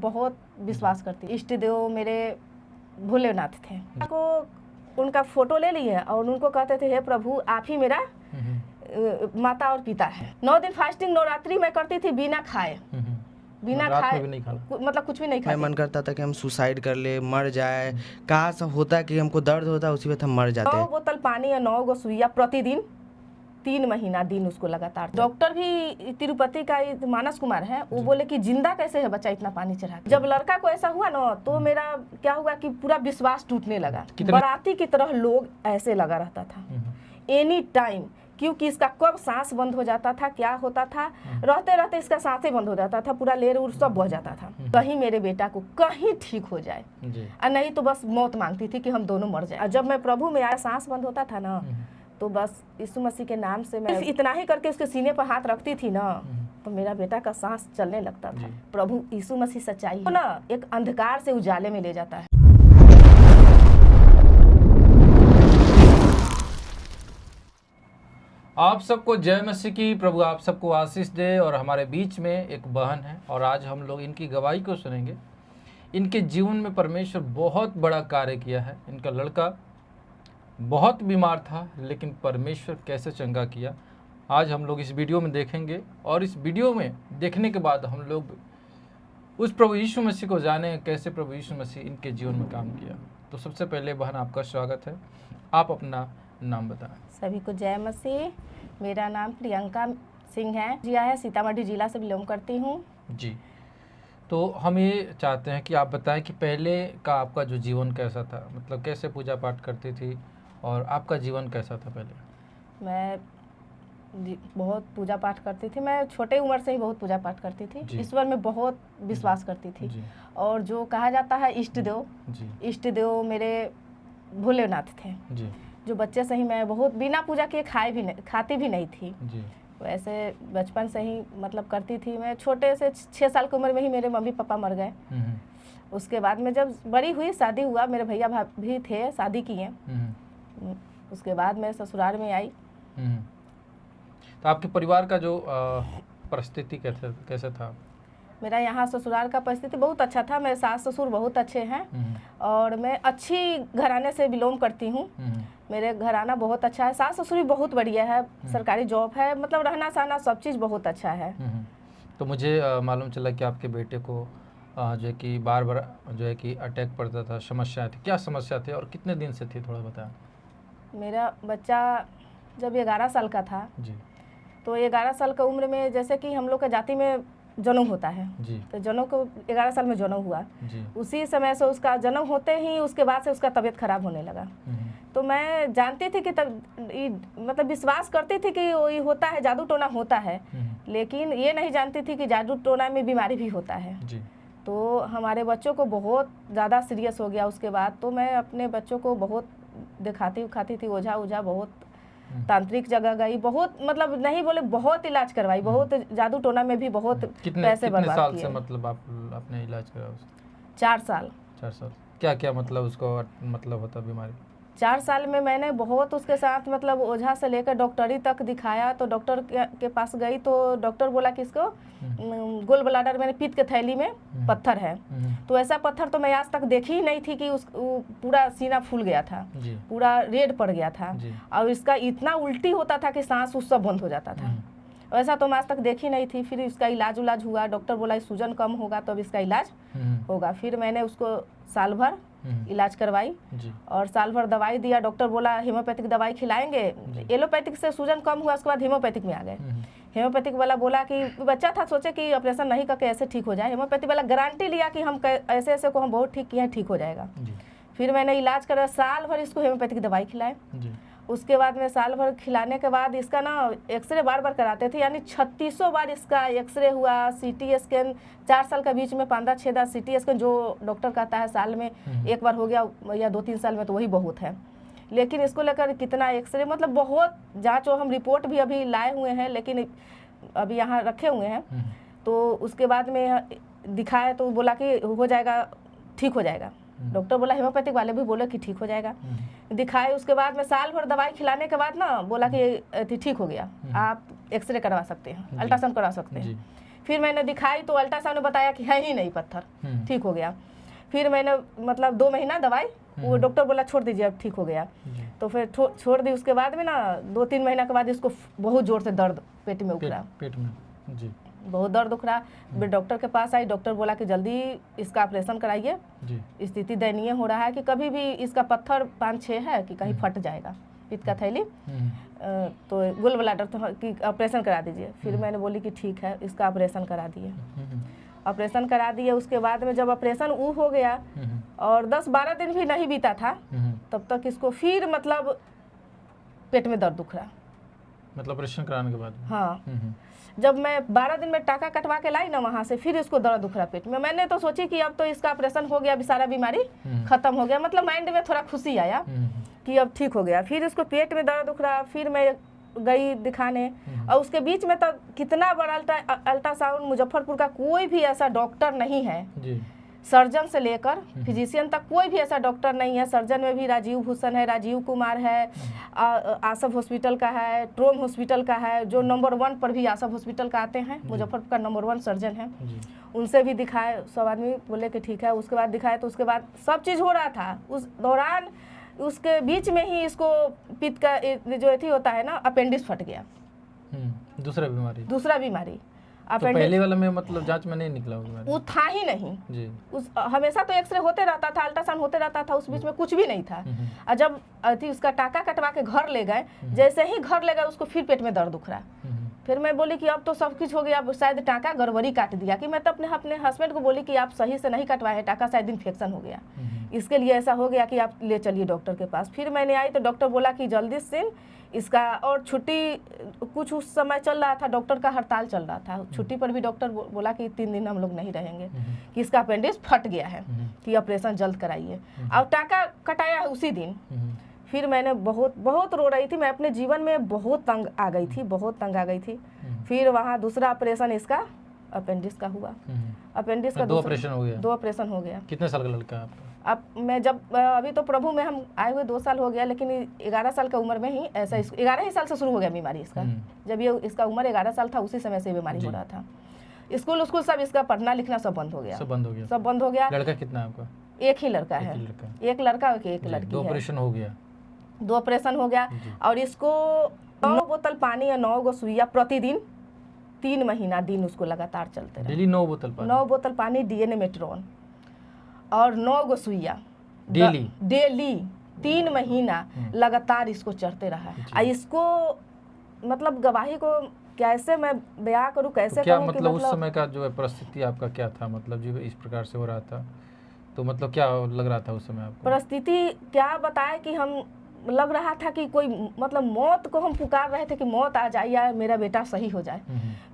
बहुत विश्वास करती हूँ। इष्ट देव मेरे भोलेनाथ थे, को उनका फोटो ले लिए और उनको कहते थे, हे प्रभु आप ही मेरा माता और पिता है। 9 दिन फास्टिंग नवरात्रि में करती थी बिना खाए, बिना खाए मतलब कुछ भी नहीं खाए। मन करता था कि हम सुसाइड कर ले, मर जाए। काश होता कि हमको दर्द होता उसी वक्त हम मर जाते। 9 बोतल पानी और 9 गो सुइया प्रतिदिन 3 महीना दिन उसको लगातार। डॉक्टर भी तिरुपति का मानस कुमार है, वो बोले कि जिंदा कैसे है बच्चा इतना पानी चढ़ा। जब लड़का को ऐसा हुआ ना तो मेरा क्या हुआ कि पूरा विश्वास टूटने लगा। बाराती की तरह लोग ऐसे लगा रहता था एनी टाइम, क्योंकि इसका कब सांस बंद हो जाता था, क्या होता था, रहते रहते इसका सांसें बंद हो जाता था, पूरा लेर उर सब बह जाता था। कहीं मेरे बेटा को कहीं ठीक हो जाए और नहीं तो बस मौत मांगती थी कि हम दोनों मर जाए। जब मैं प्रभु में आया, सांस बंद होता था ना तो बस यीशु मसीह के नाम से मैं इतना ही करके उसके सीने पर हाथ रखती थी ना तो मेरा बेटा का सांस चलने लगता था। प्रभु यीशु मसीह सच्चाई है ना, एक अंधकार से उजाले में ले जाता है। आप सबको जय मसीह की। प्रभु आप सबको आशीष दे। और हमारे बीच में एक बहन है और आज हम लोग इनकी गवाही को सुनेंगे। इनके जीवन में परमेश्वर बहुत बड़ा कार्य किया है। इनका लड़का बहुत बीमार था लेकिन परमेश्वर कैसे चंगा किया, आज हम लोग इस वीडियो में देखेंगे। और इस वीडियो में देखने के बाद हम लोग उस प्रभु यीशु मसीह को जाने, कैसे प्रभु यीशु मसीह इनके जीवन में काम किया। तो सबसे पहले बहन आपका स्वागत है, आप अपना नाम बताएं। सभी को जय मसीह। मेरा नाम प्रियंका सिंह है, जिया है, सीतामढ़ी जिला से बिलोंग करती हूँ जी। तो हम ये चाहते हैं कि आप बताएं कि पहले का आपका जो जीवन कैसा था, मतलब कैसे पूजा पाठ करती थी और आपका जीवन कैसा था पहले। मैं बहुत पूजा पाठ करती थी, मैं छोटे उम्र से ही बहुत पूजा पाठ करती थी। ईश्वर में बहुत विश्वास करती थी। और जो कहा जाता है इष्ट देव मेरे भोलेनाथ थे जी। जो बच्चे से ही मैं बहुत बिना पूजा किए खाती भी नहीं थी जी। वैसे बचपन से ही मतलब करती थी। मैं छोटे से 6 साल की उम्र में ही मेरे मम्मी पापा मर गए। उसके बाद में जब बड़ी हुई, शादी हुआ, मेरे भैया भाभी थे, शादी किए। उसके बाद मैं ससुराल में आई। तो आपके परिवार का जो परिस्थिति कैसे था। मेरा यहाँ ससुराल का परिस्थिति बहुत अच्छा था। मेरे सास ससुर बहुत अच्छे हैं और मैं अच्छी घराने से बिलोंग करती हूँ। मेरे घराना बहुत अच्छा है, सास ससुर भी बहुत बढ़िया है, सरकारी जॉब है, मतलब रहना सहना सब चीज़ बहुत अच्छा है। तो मुझे मालूम चला कि आपके बेटे को जो है कि बार बार जो है कि अटैक पड़ता था, समस्याएं थी, क्या समस्या थी और कितने दिन से थी, थोड़ा बताएं। मेरा बच्चा जब 11 साल का था जी, तो 11 साल का उम्र में जैसे कि हम लोग का जाति में जन्म होता है जी। तो जन्म को 11 साल में जन्म हुआ जी। उसी समय से उसका जन्म होते ही उसके बाद से उसका तबीयत खराब होने लगा। तो मैं जानती थी कि मतलब विश्वास करती थी कि वो होता है, जादू टोना होता है, लेकिन ये नहीं जानती थी कि जादू टोना में बीमारी भी होता है जी। तो हमारे बच्चों को बहुत ज़्यादा सीरियस हो गया उसके बाद। तो मैं अपने बच्चों को बहुत दिखाती उखाती थी, ओझा ओझा बहुत तांत्रिक जगह गई, बहुत मतलब नहीं बोले बहुत इलाज करवाई, बहुत जादू टोना में भी बहुत पैसे बर्बाद किए। कितने साल से मतलब आपने इलाज कराया? 4 साल। 4 साल। क्या क्या मतलब उसको मतलब होता बीमारी? 4 साल में मैंने बहुत उसके साथ मतलब ओझा से लेकर डॉक्टरी तक दिखाया। तो डॉक्टर के पास गई तो डॉक्टर बोला कि इसको गोल ब्लाडर में पित्त के थैली में पत्थर है। तो ऐसा पत्थर तो मैं आज तक देखी ही नहीं थी कि पूरा सीना फूल गया था, पूरा रेड पड़ गया था और इसका इतना उल्टी होता था कि सांस उस सब बंद हो जाता था। वैसा तो मैं आज तक देखी नहीं थी। फिर इसका इलाज उलाज हुआ, डॉक्टर बोला सूजन कम होगा तो अब इसका इलाज होगा। फिर मैंने उसको साल भर इलाज करवाई और साल भर दवाई दिया। डॉक्टर बोला हेमोपैथिक दवाई खिलाएंगे, एलोपैथिक से सूजन कम हुआ, उसके बाद हेमोपैथिक में आ गए। हेमोपैथिक वाला बोला कि बच्चा था, सोचे कि ऑपरेशन नहीं करके ऐसे ठीक हो जाए। हेमोपैथिक वाला गारंटी लिया कि हम ऐसे ऐसे को हम बहुत ठीक किए हैं, ठीक हो जाएगा। फिर मैंने इलाज करा, साल भर इसको हेमोपैथिक दवाई खिलाए। उसके बाद में साल भर खिलाने के बाद इसका ना एक्सरे बार बार कराते थे, यानी 3600 बार इसका एक्सरे हुआ, सीटी स्कैन 4 साल का बीच में 5-6 सीटी स्कैन जो डॉक्टर कहता है साल में एक बार हो गया या 2-3 साल में तो वही बहुत है। लेकिन इसको लेकर कितना एक्सरे मतलब बहुत जाँच, हम रिपोर्ट भी अभी लाए हुए हैं लेकिन अभी यहाँ रखे हुए हैं। तो उसके बाद में दिखाए तो बोला कि हो जाएगा, ठीक हो जाएगा। डॉक्टर बोला, हेमोपैथिक वाले भी बोले कि ठीक हो जाएगा। दिखाए उसके बाद में साल भर दवाई खिलाने के बाद ना बोला कि ठीक हो गया, आप एक्सरे करवा सकते हैं, अल्ट्रासाउंड करवा सकते हैं। फिर मैंने दिखाई तो अल्ट्रासाउंड ने बताया कि है ही नहीं पत्थर, ठीक हो गया। फिर मैंने मतलब 2 महीना दवाई, वो डॉक्टर बोला छोड़ दीजिए अब ठीक हो गया। तो फिर छोड़ दी। उसके बाद में ना 2-3 महीना के बाद इसको बहुत ज़ोर से दर्द पेट में उखड़ा, पेट में जी बहुत दर्द उखड़ा। फिर डॉक्टर के पास आई, डॉक्टर बोला कि जल्दी इसका ऑपरेशन कराइए, स्थिति दयनीय हो रहा है कि कभी भी इसका पत्थर 5-6 है कि कहीं फट जाएगा पित्त का थैली, तो गोल ब्लैडर तो कि ऑपरेशन करा दीजिए। फिर मैंने बोली कि ठीक है, इसका ऑपरेशन करा दिए। ऑपरेशन करा दिए। उसके बाद में जब ऑपरेशन वो हो गया और 10-12 दिन भी नहीं बीता था तब तक इसको फिर मतलब पेट में दर्द उख रहा, मतलब ऑपरेशन कराने के बाद? हाँ, जब मैं 12 दिन में टाका कटवा के लाई ना वहाँ से, फिर इसको दर्द उख रहा पेट में। मैंने तो सोची कि अब तो इसका ऑपरेशन हो गया, अभी सारा बीमारी खत्म हो गया, मतलब माइंड में थोड़ा खुशी आया कि अब ठीक हो गया। फिर इसको पेट में दर्द उख रहा, फिर मैं गई दिखाने। और उसके बीच में तो कितना बड़ा अल्ट्रासाउंड, मुजफ्फरपुर का कोई भी ऐसा डॉक्टर नहीं है जी। सर्जन से लेकर फिजिशियन तक कोई भी ऐसा डॉक्टर नहीं है। सर्जन में भी राजीव भूषण है, राजीव कुमार है, आसफ हॉस्पिटल का है, ट्रोम हॉस्पिटल का है, जो नंबर 1 पर भी आसफ हॉस्पिटल का आते हैं, मुजफ्फरपुर का नंबर 1 सर्जन है। उनसे भी दिखाए, सब आदमी बोले कि ठीक है। उसके बाद दिखाए तो उसके बाद सब चीज़ हो रहा था। उस दौरान उसके बीच में ही इसको पित्त का जो थी होता है ना, अपेंडिक्स फट गया। दूसरा बीमारी तो पहले वाला में मतलब जांच में नहीं निकला वो था ही नहीं जी। हमेशा तो एक्सरे होते रहता था, अल्ट्रासाउंड होते रहता था, उस बीच में कुछ भी नहीं था। और जब उसका टाका कटवा के घर ले गए, जैसे ही घर ले गए उसको फिर पेट में दर्द उख रहा। फिर मैं बोली कि अब तो सब कुछ हो गया, अब शायद टाका गड़बड़ी काट दिया। कि मैं तो अपने हस्बैंड को बोली कि आप सही से नहीं कटवाए, टाका शायद इन्फेक्शन हो गया, इसके लिए ऐसा हो गया कि आप ले चलिए डॉक्टर के पास। फिर मैंने आई तो डॉक्टर बोला कि जल्दी से इसका, और छुट्टी कुछ उस समय चल रहा था, डॉक्टर का हड़ताल चल रहा था, छुट्टी पर भी डॉक्टर बोला कि 3 दिन हम लोग नहीं रहेंगे, कि इसका अपेंडिक्स फट गया है, कि ऑपरेशन जल्द कराइए। और टाका कटाया है उसी दिन। फिर मैंने बहुत रो रही थी, मैं अपने जीवन में बहुत तंग आ गई थी, फिर वहाँ दूसरा ऑपरेशन इसका अपेंडिक्स का हुआ। अपेंडिक्स का 2 ऑपरेशन हो गया। कितने साल का लड़का है आपका? अब मैं जब अभी तो प्रभु में हम आए हुए 2 साल हो गया, लेकिन 11 साल का उम्र में ही ऐसा 11 ही साल से शुरू हो गया बीमारी इसका। जब ये इसका उम्र 11 साल था उसी समय से बीमारी हो रहा था। स्कूल सब इसका पढ़ना लिखना सब बंद हो गया। लड़का कितना है आपका? एक ही लड़का है, एक लड़का एक लड़की। 2 ऑपरेशन हो गया। 2 ऑपरेशन हो गया। और इसको 9 बोतल पानी या 9 गो सुइया प्रतिदिन 3 महीना दिन उसको लगातार चलते रहे। डेली 9 बोतल पानी डीएनए मेट्रोन और 9 गो सुइया डेली 3 महीना लगातार इसको चढ़ते रहा। और इसको मतलब गवाही को कैसे मैं बयां करूं, कैसे तो क्या मतलब उस समय का जो है परिस्थिति आपका क्या था, मतलब जो इस प्रकार से हो रहा था, तो मतलब क्या लग रहा था उस समय आपको? परिस्थिति क्या बताए कि हम लग रहा था कि कोई मतलब मौत को हम पुकार रहे थे कि मौत आ जाए या मेरा बेटा सही हो जाए।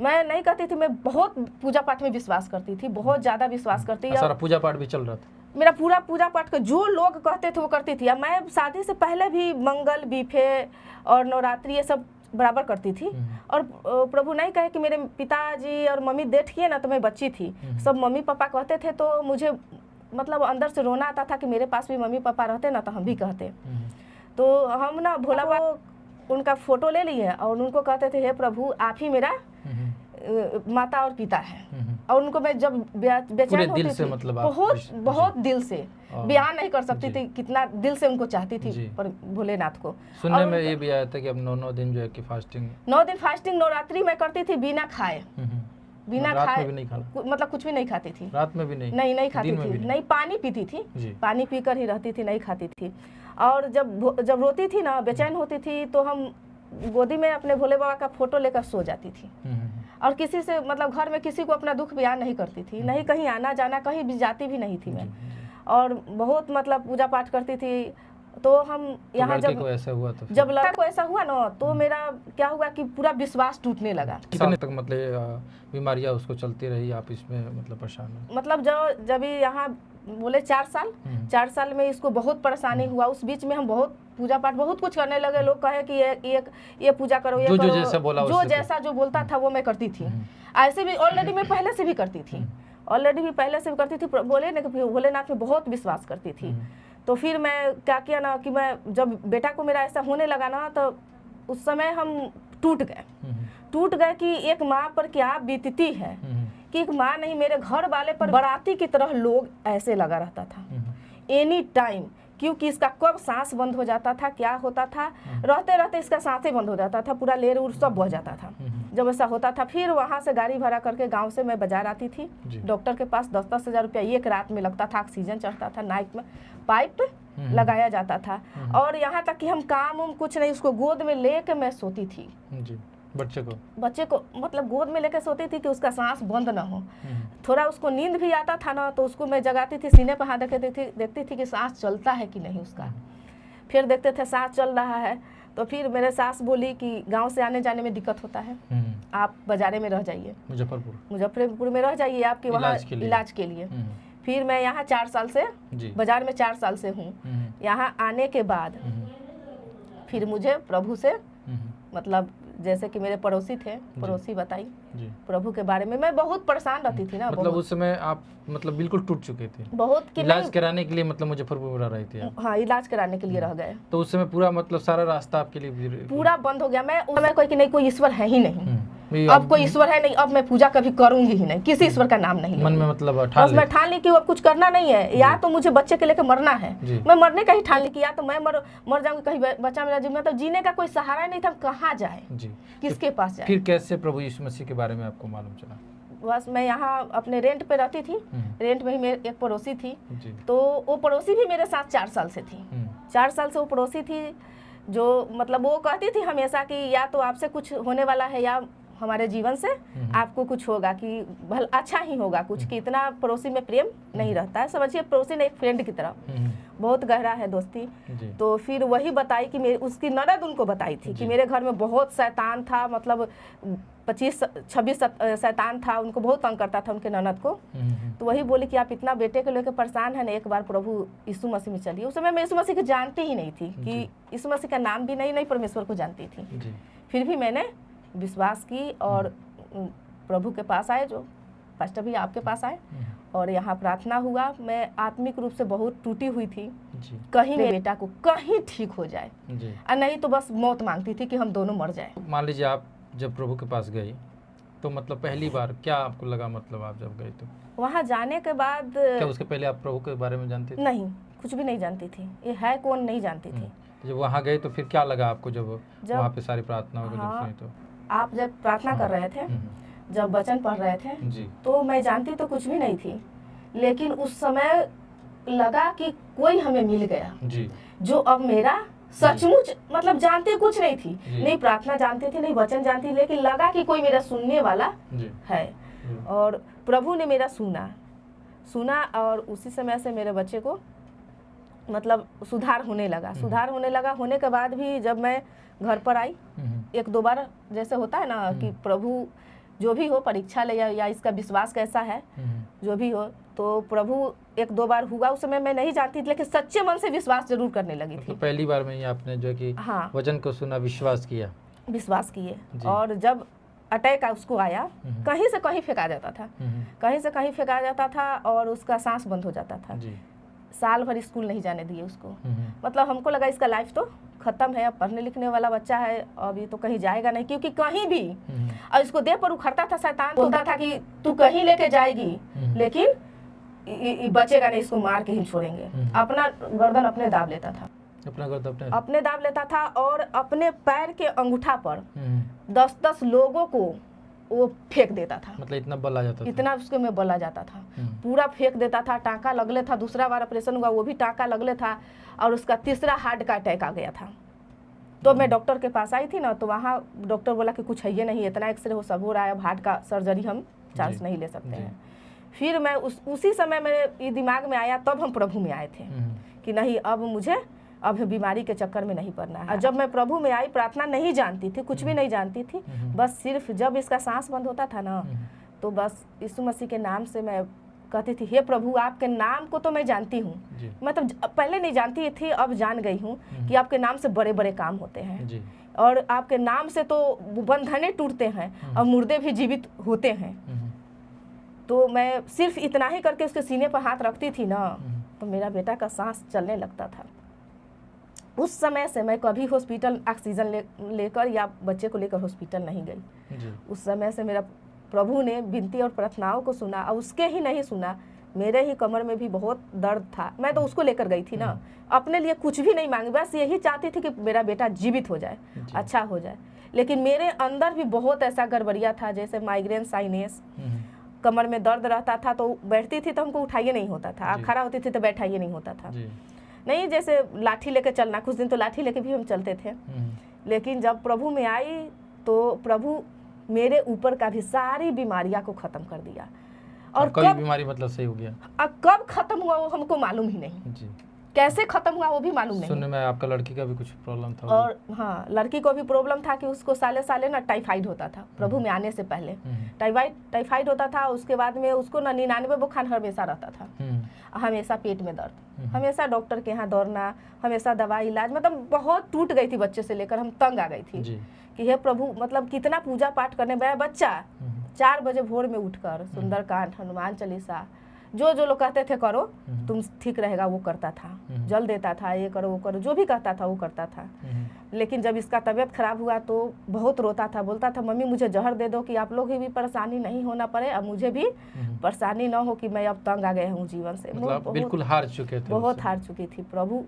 मैं नहीं कहती थी, मैं बहुत पूजा पाठ में विश्वास करती थी, बहुत ज़्यादा विश्वास करती। सारा पूजा पाठ भी चल रहा था मेरा, पूरा पूजा पाठ का जो लोग कहते थे वो करती थी। मैं शादी से पहले भी मंगल, बीफे और नवरात्रि ये सब बराबर करती थी। और प्रभु नहीं कहे कि मेरे पिताजी और मम्मी डेथ किए ना, तो मैं बच्ची थी, सब मम्मी पापा कहते थे, तो मुझे मतलब अंदर से रोना आता था कि मेरे पास भी मम्मी पापा रहते ना तो हम भी कहते। तो हम ना भोला बाबा उनका फोटो ले लिए और उनको कहते थे, हे प्रभु आप ही मेरा माता और पिता है। और उनको मैं जब बेचैन होती थी, मतलब बहुत दिल से बयान नहीं कर सकती थी कितना दिल से उनको चाहती थी पर भोलेनाथ को। सुनने में ये भी आया था कि अब 9 दिन जो है कि फास्टिंग, 9 दिन फास्टिंग नवरात्रि में करती थी, बिना खाए मतलब कुछ भी नहीं खाती थी। रात में भी नहीं खाती थी, नहीं पानी पीती थी, पानी पीकर ही रहती थी, नहीं खाती थी। और जब रोती थी ना, बेचैन होती थी, तो हम गोदी में अपने भोले बाबा का फोटो लेकर सो जाती थी। और किसी से मतलब घर में किसी को अपना दुख बयान नहीं करती थी, नहीं कहीं आना जाना, कहीं भी जाती भी नहीं थी मैं। और बहुत मतलब पूजा पाठ करती थी। तो हम यहाँ जब लड़का को ऐसा हुआ ना, तो मेरा क्या हुआ कि पूरा विश्वास टूटने लगा। कितने तक मतलब बीमारियां उसको चलती रही, आप इसमें मतलब परेशान? मतलब जब यहाँ बोले 4 साल में इसको बहुत परेशानी हुआ। उस बीच में हम बहुत पूजा पाठ बहुत कुछ करने लगे। लोग कहे कि ये पूजा करो, ये करो, जो बोलता था वो मैं करती थी। ऐसे भी ऑलरेडी मैं पहले से भी करती थी, बोले ना कि भोलेनाथ में बहुत विश्वास करती थी। तो फिर मैं क्या किया ना कि मैं जब बेटा को मेरा ऐसा होने लगा ना, तो उस समय हम टूट गए कि एक माँ पर क्या बीतती है। कि एक माँ नहीं, मेरे घर वाले पर बाराती की तरह लोग ऐसे लगा रहता था एनी टाइम, क्योंकि इसका कब सांस बंद हो जाता था, क्या होता था, रहते रहते इसका सांसें बंद हो जाता था, पूरा लेर उर सब बह जाता था। जब ऐसा होता था फिर वहाँ से गाड़ी भाड़ा करके गांव से मैं बाजार आती थी, डॉक्टर के पास 10-10 हज़ार रुपया एक रात में लगता था, ऑक्सीजन चढ़ता था, नाइट में पाइप लगाया जाता था, और यहाँ तक कि हम काम उम कुछ नहीं, उसको गोद में लेके मैं सोती थी जी। बच्चे को मतलब गोद में लेके सोती थी कि उसका सांस बंद ना हो। थोड़ा उसको नींद भी आता था ना, तो उसको मैं जगाती थी, सीने पर हाथ रखे देखती थी कि सांस चलता है कि नहीं उसका। फिर देखते थे सांस चल रहा है, तो फिर मेरे सास बोली कि गांव से आने जाने में दिक्कत होता है, आप बाजारे में रह जाइए, मुजफ्फरपुर में रह जाइए, आपके वहाँ इलाज के लिए। फिर मैं यहाँ 4 साल से बाजार में 4 साल से हूँ। यहाँ आने के बाद फिर मुझे प्रभु से मतलब जैसे कि मेरे पड़ोसी थे, पड़ोसी बताई प्रभु के बारे में। मैं बहुत परेशान रहती थी ना, मतलब उस समय आप मतलब बिल्कुल टूट चुके थे, बहुत इलाज कराने के लिए मतलब मुजफ्फरपुर में रह रही थी आप। हाँ, इलाज कराने के लिए रह गए। तो उस समय पूरा मतलब सारा रास्ता आपके लिए पूरा बंद हो गया। मैं उस समय कोई कि नहीं, कोई ईश्वर है ही नहीं, अब कोई ईश्वर है नहीं, अब मैं पूजा कभी करूंगी ही नहीं, किसी ईश्वर का नाम नहीं। मन में मतलब बस मैं ठान ली कि अब कुछ करना नहीं है, या तो मुझे बच्चे के लेकर मरना है, मैं मरने का ही ठान ली कि या तो मैं मर जाऊंगी, कहीं बच्चा मेरा जीवन, मतलब जीने का कोई सहारा नहीं था, कहाँ जाए, किसके पास जाए। फिर कैसे प्रभु यीशु मसीह के बारे में आपको मालूम चला? बस मैं यहाँ अपने रेंट पे रहती थी, रेंट में ही मेरी एक पड़ोसी थी, तो वो पड़ोसी भी मेरे साथ 4 साल से थी। 4 साल से वो पड़ोसी थी, जो मतलब वो कहती थी हमेशा कि या तो आपसे कुछ होने वाला है, या हमारे जीवन से आपको कुछ होगा, कि भल अच्छा ही होगा कुछ, कि इतना पड़ोसी में प्रेम नहीं रहता है, समझिए पड़ोसी ने एक फ्रेंड की तरह, बहुत गहरा है दोस्ती। तो फिर वही बताई कि मेरी उसकी ननद उनको बताई थी कि मेरे घर में बहुत शैतान था, मतलब 25-26 शैतान था, उनको बहुत तंग करता था उनके ननद को। तो वही बोली कि आप इतना बेटे को लेकर परेशान है ना, एक बार प्रभु यीशु मसीह में चलिए। उस समय मैं यीशु मसीह को जानती ही नहीं थी, कि यीशु मसीह का नाम भी नहीं परमेश्वर को जानती थी। फिर भी मैंने विश्वास की और प्रभु के पास आए, जो पास्टर भी आपके पास आए, और यहाँ प्रार्थना हुआ। मैं आत्मिक रूप से बहुत टूटी हुई थी, कहीं मेरे बेटा को कहीं ठीक हो जाए, और नहीं तो बस मौत मांगती थी कि हम दोनों मर जाए। मान लीजिए आप जब प्रभु के पास गई तो मतलब पहली बार क्या आपको लगा, मतलब आप जब गई तो वहाँ जाने के बाद, क्या उसके पहले आप प्रभु के बारे में जानती थी? नहीं, कुछ भी नहीं जानती थी, ये है कौन नहीं जानती थी। जब वहाँ गए तो फिर क्या लगा आपको, जब वहाँ पे सारी प्रार्थना हो गई? तो आप जब प्रार्थना कर रहे थे, जब वचन पढ़ रहे थे, तो मैं जानती तो कुछ भी नहीं थी, लेकिन उस समय लगा कि कोई हमें मिल गया जो अब मेरा सचमुच, मतलब जानते कुछ नहीं थी, नहीं प्रार्थना जानती थी, नहीं वचन जानती, लेकिन लगा कि कोई मेरा सुनने वाला है, और प्रभु ने मेरा सुना, और उसी समय से मेरे बच्चे को मतलब सुधार होने लगा। होने के बाद भी जब मैं घर पर आई, 1-2 बार जैसे होता है ना कि प्रभु जो भी हो परीक्षा ले, या इसका विश्वास कैसा है, जो भी हो, तो प्रभु 1-2 बार हुआ। उस समय मैं नहीं जानती थी, लेकिन सच्चे मन से विश्वास जरूर करने लगी थी। तो पहली बार में ही आपने जो कि वचन को सुना, विश्वास किए, और जब अटैक उसको आया, कहीं से कहीं फेंका जाता था, और उसका सांस बंद हो जाता था। साल भर स्कूल नहीं जाने दिए उसको, मतलब हमको लगा इसका लाइफ तो खत्म है, अब पढ़ने लिखने वाला बच्चा है, अब ये तो कहीं जाएगा नहीं, क्योंकि कहीं भी और इसको देह पर उखड़ता था शैतान, बोलता था कि तू कहीं लेके जाएगी, लेकिन बचेगा नहीं, इसको मार के ही छोड़ेंगे। अपना गर्दन अपने दाब लेता था, अपने दाब लेता था, और अपने पैर के अंगूठा पर 10-10 लोगों को वो फेंक देता था। मतलब इतना बल आ जाता था, इतना उसके में बल आ जाता था, पूरा फेंक देता था। टाँका लगले था, दूसरा बार ऑपरेशन हुआ, वो भी टाँका लगले था, और उसका तीसरा हार्ट का अटैक आ गया था। तो मैं डॉक्टर के पास आई थी ना, तो वहाँ डॉक्टर बोला कि कुछ है ये नहीं, इतना एक्सरे हो सब हो रहा है, अब हार्ट का सर्जरी हम चांस नहीं ले सकते हैं। फिर मैं उसी समय मेरे ये दिमाग में आया, तब हम प्रभु में आए थे कि नहीं, अब मुझे अब बीमारी के चक्कर में नहीं पड़ना है। जब मैं प्रभु में आई, प्रार्थना नहीं जानती थी, कुछ भी नहीं जानती थी, बस सिर्फ जब इसका सांस बंद होता था ना, तो बस यीशु मसीह के नाम से मैं कहती थी, हे प्रभु, आपके नाम को तो मैं जानती हूँ, मतलब पहले नहीं जानती थी, अब जान गई हूँ कि आपके नाम से बड़े बड़े काम होते हैं, और आपके नाम से तो बंधने टूटते हैं, और मुर्दे भी जीवित होते हैं। तो मैं सिर्फ इतना ही करके उसके सीने पर हाथ रखती थी ना, तो मेरा बेटा का सांस चलने लगता था। उस समय से मैं कभी हॉस्पिटल ऑक्सीजन लेकर या बच्चे को लेकर हॉस्पिटल नहीं गई। उस समय से मेरा प्रभु ने विनती और प्रार्थनाओं को सुना, और उसके ही नहीं सुना, मेरे ही कमर में भी बहुत दर्द था। मैं तो उसको लेकर गई थी ना, अपने लिए कुछ भी नहीं मांगी, बस यही चाहती थी कि मेरा बेटा जीवित हो जाए, अच्छा हो जाए। लेकिन मेरे अंदर भी बहुत ऐसा गड़बड़िया था, जैसे माइग्रेन, साइनेस, कमर में दर्द रहता था, तो बैठती थी तो हमको उठाइए नहीं होता था, खड़ा होती थी तो बैठाइए नहीं होता था। नहीं, जैसे लाठी लेके चलना, कुछ दिन तो लाठी लेके भी हम चलते थे। लेकिन जब प्रभु में आई तो प्रभु मेरे ऊपर का भी सारी बीमारियां को खत्म कर दिया। और कब बीमारी मतलब सही हो गया? अब कब खत्म हुआ वो हमको मालूम ही नहीं जी। कैसे खत्म हुआ वो भी मालूम नहीं। सुनने में आपका लड़की का भी कुछ प्रॉब्लम था? और हाँ, लड़की को भी प्रॉब्लम था कि उसको साले साले ना टाइफाइड होता था, प्रभु में आने से पहले टाइफाइड होता था। उसके बाद में उसको ना 99 बुखार हमेशा रहता था, हमेशा पेट में दर्द, हमेशा डॉक्टर के यहाँ दौड़ना, हमेशा दवाई इलाज, मतलब बहुत टूट गई थी बच्चे से लेकर, हम तंग आ गई थी कि हे प्रभु, मतलब कितना पूजा पाठ करने मेरा बच्चा 4 बजे भोर में उठकर सुंदरकांड, हनुमान चालीसा, जो जो लोग कहते थे करो तुम ठीक रहेगा, वो करता था, जल देता था, ये करो वो करो, जो भी कहता था वो करता था। लेकिन जब इसका तबीयत खराब हुआ तो बहुत रोता था, बोलता था मम्मी मुझे जहर दे दो कि आप लोग की भी परेशानी नहीं होना पड़े, अब मुझे भी परेशानी ना हो कि मैं अब तंग आ गया हूँ जीवन से। मतलब बिल्कुल हार चुके थे, बहुत हार चुकी थी। प्रभु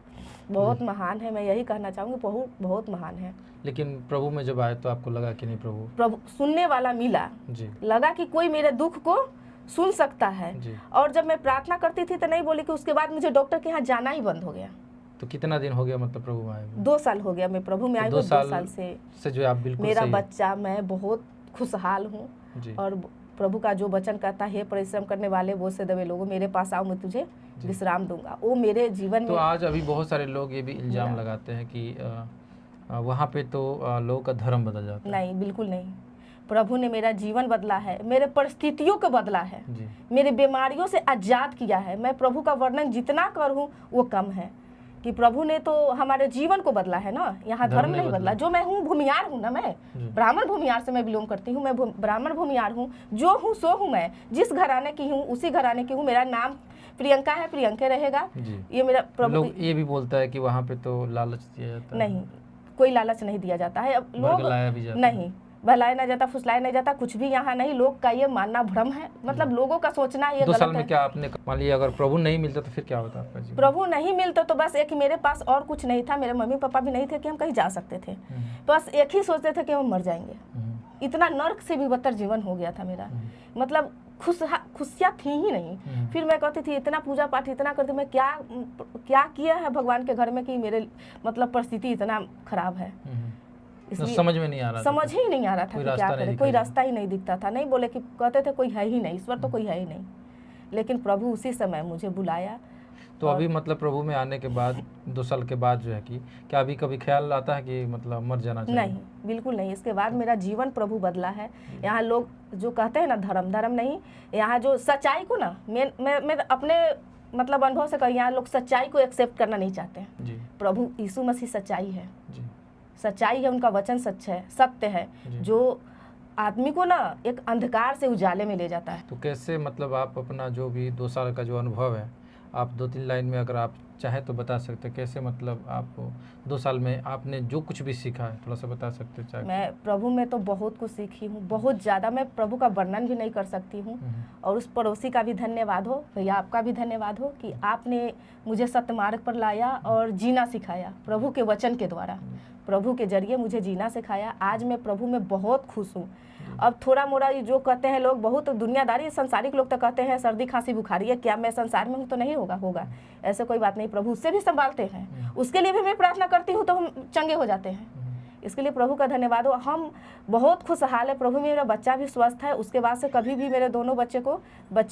बहुत महान है, मैं यही कहना चाहूँगी, प्रभु बहुत महान है। लेकिन प्रभु में जब आए तो आपको लगा कि नहीं प्रभु सुनने वाला मिला जी। लगा कि कोई मेरे दुख को सुन सकता है। और जब मैं प्रार्थना करती थी तो नहीं बोली कि उसके बाद मुझे डॉक्टर के यहाँ जाना ही बंद हो गया। तो कितना दिन हो गया मतलब प्रभु में आए? 2 साल हो गया मैं प्रभु में आई हूँ। 2 साल से जो आप बिल्कुल मेरा बच्चा, मैं बहुत खुशहाल हूँ। और प्रभु का जो वचन कहता है, परिश्रम करने वाले वो से दबे लोगों, मेरे पास आओ मैं तुझे विश्राम दूंगा, वो मेरे जीवन में। तो आज अभी बहुत सारे लोग ये भी इल्जाम लगाते हैं कि वहाँ पे तो लोगों का धर्म बदल जाता है। नहीं, बिल्कुल नहीं। प्रभु ने मेरा जीवन बदला है, मेरे परिस्थितियों को बदला है, मेरी बीमारियों से आजाद किया है। मैं प्रभु का वर्णन जितना करूं वो कम है कि प्रभु ने तो हमारे जीवन को बदला है ना। यहाँ धर्म नहीं बदला। जो मैं हूँ भूमियार हूँ ना, मैं ब्राह्मण भूमियार से मैं बिलोंग करती हूँ, मैं ब्राह्मण भूमियार हूँ। जो हूँ सो हूँ, मैं जिस घराने की हूँ उसी घराने की हूँ। मेरा नाम प्रियंका है, प्रियंके रहेगा। ये मेरा प्रभु। लोग ये भी बोलता है कि वहाँ पे तो लालच दिया जाता है। नहीं, कोई लालच नहीं दिया जाता है। अब लोग नहीं भलाया नहीं जाता, फुसलाया नहीं जाता, कुछ भी यहाँ नहीं। लोग का ये मानना भ्रम है, मतलब लोगों का सोचना ये गलत है। 2 साल में क्या आपने मान लिया, अगर प्रभु नहीं मिलता तो फिर क्या होता आपका जीवन? प्रभु नहीं मिलता तो बस एक, मेरे पास और कुछ नहीं था, मेरे मम्मी पापा भी नहीं थे कि हम कहीं जा सकते थे। बस एक ही सोचते थे कि हम मर जाएंगे। इतना नर्क से भी बदतर जीवन हो गया था मेरा, मतलब खुशियाँ थी ही नहीं। फिर मैं कहती थी इतना पूजा पाठ इतना करती, मैं क्या किया है भगवान के घर में कि मेरे मतलब परिस्थिति इतना खराब है। इसलिए समझ में नहीं आ रहा, समझ ही नहीं आ रहा था कि क्या करें। कोई रास्ता ही नहीं दिखता था। नहीं बोले कि कहते थे कोई है ही नहीं, ईश्वर तो कोई है ही नहीं। लेकिन प्रभु उसी समय मुझे बुलाया। तो अभी मतलब प्रभु में आने के बाद 2 साल के बाद जो है कि क्या अभी कभी ख्याल आता है कि मतलब मर जाना चाहिए? नहीं, बिल्कुल नहीं। इसके बाद मेरा जीवन प्रभु बदला है। यहाँ लोग जो कहते हैं ना धर्म नहीं, यहाँ जो सच्चाई को ना, मैं अपने मतलब अनुभव से कही, यहाँ लोग सच्चाई को एक्सेप्ट करना नहीं चाहते हैं। प्रभु यीशु मसीह सच्चाई है, सच्चाई है, उनका वचन सच है, सत्य है, जो आदमी को ना एक अंधकार से उजाले में ले जाता है। तो कैसे मतलब आप अपना जो भी 2 साल का जो अनुभव है, आप 2-3 लाइन में अगर आप चाहे तो बता सकते हैं, कैसे मतलब आप 2 साल में आपने जो कुछ भी सीखा है थोड़ा सा बता सकते हैं? मैं प्रभु में तो बहुत कुछ सीखी हूँ, बहुत ज़्यादा। मैं प्रभु का वर्णन भी नहीं कर सकती हूँ। और उस पड़ोसी का भी धन्यवाद हो, भैया आपका भी धन्यवाद हो कि आपने मुझे सत्य मार्ग पर लाया और जीना सिखाया। प्रभु के वचन के द्वारा, प्रभु के जरिए मुझे जीना सिखाया। आज मैं प्रभु में बहुत खुश हूँ। अब थोड़ा मोड़ा जो कहते हैं लोग, बहुत दुनियादारी संसारिक लोग तो कहते हैं सर्दी खांसी बुखारी है, क्या मैं संसार में हूँ तो नहीं होगा, ऐसे कोई बात नहीं। प्रभु उससे भी संभालते हैं, उसके लिए भी मैं प्रार्थना करती हूँ तो हम चंगे हो जाते हैं। इसके लिए प्रभु का धन्यवाद हो। हम बहुत खुशहाल है। प्रभु में मेरा बच्चा भी स्वस्थ है। उसके बाद से कभी भी मेरे दोनों बच्ची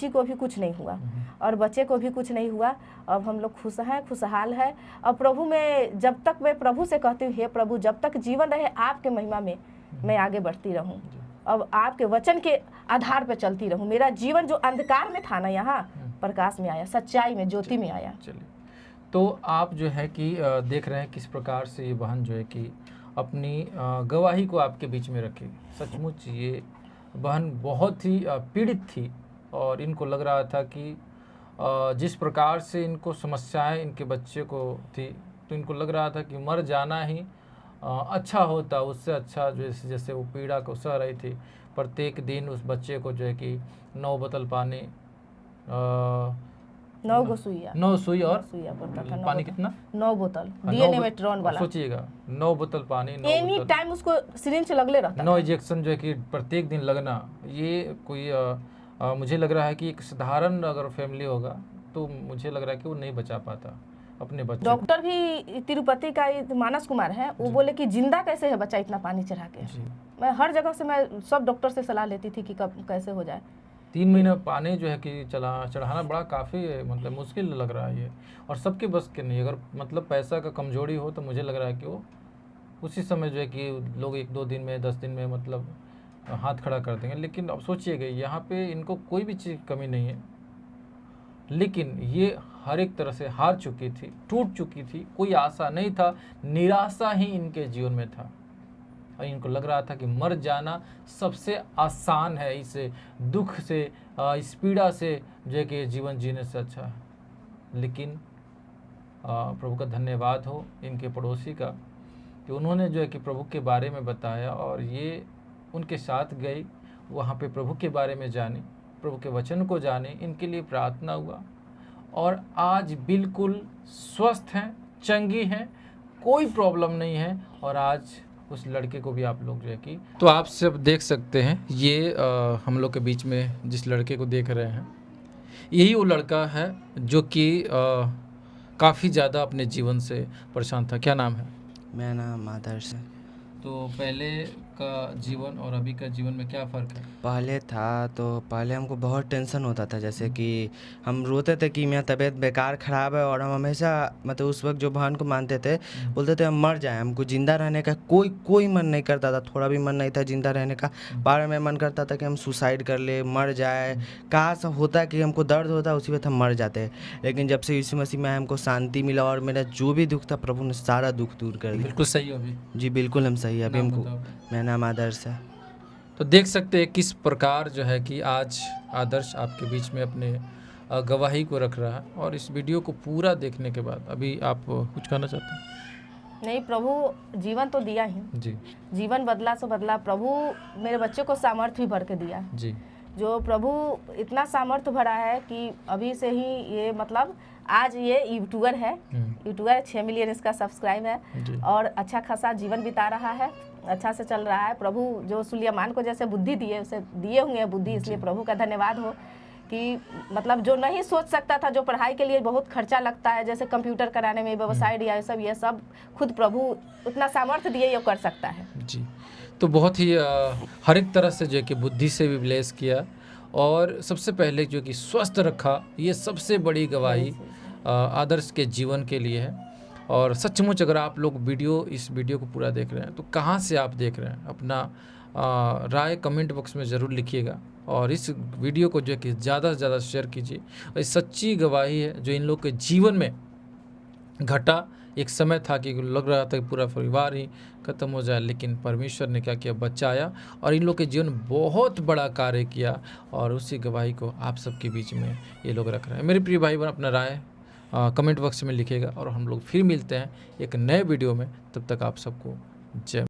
को भी कुछ नहीं हुआ और बच्चे को भी कुछ नहीं हुआ। अब हम लोग खुश हैं, खुशहाल है। और प्रभु में जब तक मैं प्रभु से कहती हूँ, हे प्रभु जब तक जीवन रहे आपके महिमा में मैं आगे बढ़ती रहूँ, अब आपके वचन के आधार पर चलती रहूँ। मेरा जीवन जो अंधकार में था ना, यहाँ प्रकाश में आया, सच्चाई में, ज्योति में आया। चलिए, तो आप जो है कि देख रहे हैं किस प्रकार से ये बहन जो है कि अपनी गवाही को आपके बीच में रखी। सचमुच ये बहन बहुत ही पीड़ित थी और इनको लग रहा था कि जिस प्रकार से इनको समस्याएं इनके बच्चे को थी, तो इनको लग रहा था कि मर जाना ही अच्छा होता, उससे अच्छा जैसे वो पीड़ा को सह रही थी। प्रत्येक दिन उस बच्चे को जो है कि 9 बोतल पानी 9 गो सुइया 9 सुई और सुइया पड़ता था, 9 पानी बोतल। कितना 9 बोतल हाँ, डीएनए 9 मेट्रॉन वाला। सोचिएगा 9 बोतल पानी 9 एनी बोतल टाइम उसको सिरिंज लगले रहता 9 इंजेक्शन जो है कि प्रत्येक दिन लगना, ये कोई मुझे लग रहा है कि एक साधारण अगर फैमिली होगा तो मुझे लग रहा है कि वो नहीं बचा पाता अपने बच्चे को। डॉक्टर भी तिरुपति का मानस कुमार है, वो बोले कि जिंदा कैसे है बच्चा इतना पानी चढ़ा के। जी। मैं हर जगह से मैं सब डॉक्टर से सलाह लेती थी कि कब कैसे हो जाए। 3 महीने पानी जो है कि चढ़ाना बड़ा काफ़ी मतलब मुश्किल लग रहा है ये, और सबके बस के नहीं। अगर मतलब पैसा का कमजोरी हो तो मुझे लग रहा है कि वो उसी समय जो है कि लोग 1-2 दिन में 10 दिन में मतलब हाथ खड़ा कर देंगे। लेकिन अब सोचिएगा यहाँ पे इनको कोई भी चीज़ कमी नहीं है, लेकिन ये हर एक तरह से हार चुकी थी, टूट चुकी थी, कोई आशा नहीं था, निराशा ही इनके जीवन में था। और इनको लग रहा था कि मर जाना सबसे आसान है, इस दुख से इस पीड़ा से जो है कि जीवन जीने से अच्छा है। लेकिन प्रभु का धन्यवाद हो इनके पड़ोसी का कि उन्होंने जो है कि प्रभु के बारे में बताया और ये उनके साथ गई, वहाँ पे प्रभु के बारे में जानी, प्रभु के वचन को जाने, इनके लिए प्रार्थना हुआ और आज बिल्कुल स्वस्थ हैं, चंगी हैं, कोई प्रॉब्लम नहीं है। और आज उस लड़के को भी आप लोग जो है कि तो आप सब देख सकते हैं, ये हम लोग के बीच में जिस लड़के को देख रहे हैं यही वो लड़का है जो कि काफ़ी ज़्यादा अपने जीवन से परेशान था। क्या नाम है? मेरा नाम आदर्श है। तो पहले का जीवन और अभी का जीवन में क्या फ़र्क है? पहले था तो पहले हमको बहुत टेंशन होता था, जैसे कि हम रोते थे कि मेरा तबीयत बेकार ख़राब है, और हम हमेशा मतलब उस वक्त जो भगवान को मानते थे बोलते थे हम मर जाएं, हमको ज़िंदा रहने का कोई मन नहीं करता था, थोड़ा भी मन नहीं था ज़िंदा रहने का। बार में मन करता था कि हम सुसाइड कर ले, मर जाए, काश होता कि हमको दर्द होता उसी वक्त हम मर जाते। लेकिन जब से यीशु मसीह में हमको शांति मिला और मेरा जो भी दुख था प्रभु ने सारा दुख दूर कर दिया। बिल्कुल सही हो अभी। जी बिल्कुल हम सही है अभी। नाम हमको बताओ। मेरा नाम आदर्श है। तो देख सकते हैं किस प्रकार जो है कि आज आदर्श आपके बीच में अपने गवाही को रख रहा है। और इस वीडियो को पूरा देखने के बाद अभी आप कुछ कहना चाहते हैं? नहीं, प्रभु जीवन तो दिया ही, जी जीवन बदला सो बदला। प्रभु मेरे बच्चे को सामर्थ्य भी भर के दिया। जी जो प्रभु इतना सामर्थ्य भरा है कि अभी से ही ये मतलब आज ये यूट्यूबर है, यूट्यूबर 6 मिलियन इसका सब्सक्राइब है जी। और अच्छा खासा जीवन बिता रहा है, अच्छा से चल रहा है। प्रभु जो सुलेमान को जैसे बुद्धि दिए उसे दिए हुए हैं बुद्धि, इसलिए प्रभु का धन्यवाद हो कि मतलब जो नहीं सोच सकता था, जो पढ़ाई के लिए बहुत खर्चा लगता है जैसे कंप्यूटर कराने में, व्यवसाय ये सब खुद प्रभु उतना सामर्थ्य दिए ये कर सकता है। जी। तो बहुत ही हर एक तरह से जो है कि बुद्धि से भी ब्लेस किया और सबसे पहले जो कि स्वस्थ रखा, ये सबसे बड़ी गवाही आदर्श के जीवन के लिए है। और सचमुच अगर आप लोग इस वीडियो को पूरा देख रहे हैं तो कहाँ से आप देख रहे हैं, अपना राय कमेंट बॉक्स में ज़रूर लिखिएगा और इस वीडियो को जो है कि ज़्यादा से ज़्यादा शेयर कीजिए। और ये सच्ची गवाही है जो इन लोग के जीवन में घटा। एक समय था कि लग रहा था कि पूरा परिवार ही खत्म हो जाए, लेकिन परमेश्वर ने क्या किया, बचाया और इन लोग के जीवन में बहुत बड़ा कार्य किया। और उसी गवाही को आप सबके बीच में ये लोग रख रहे हैं। मेरे प्रिय भाई बहन, अपना राय कमेंट बॉक्स में लिखिएगा और हम लोग फिर मिलते हैं एक नए वीडियो में। तब तक आप सबको जय।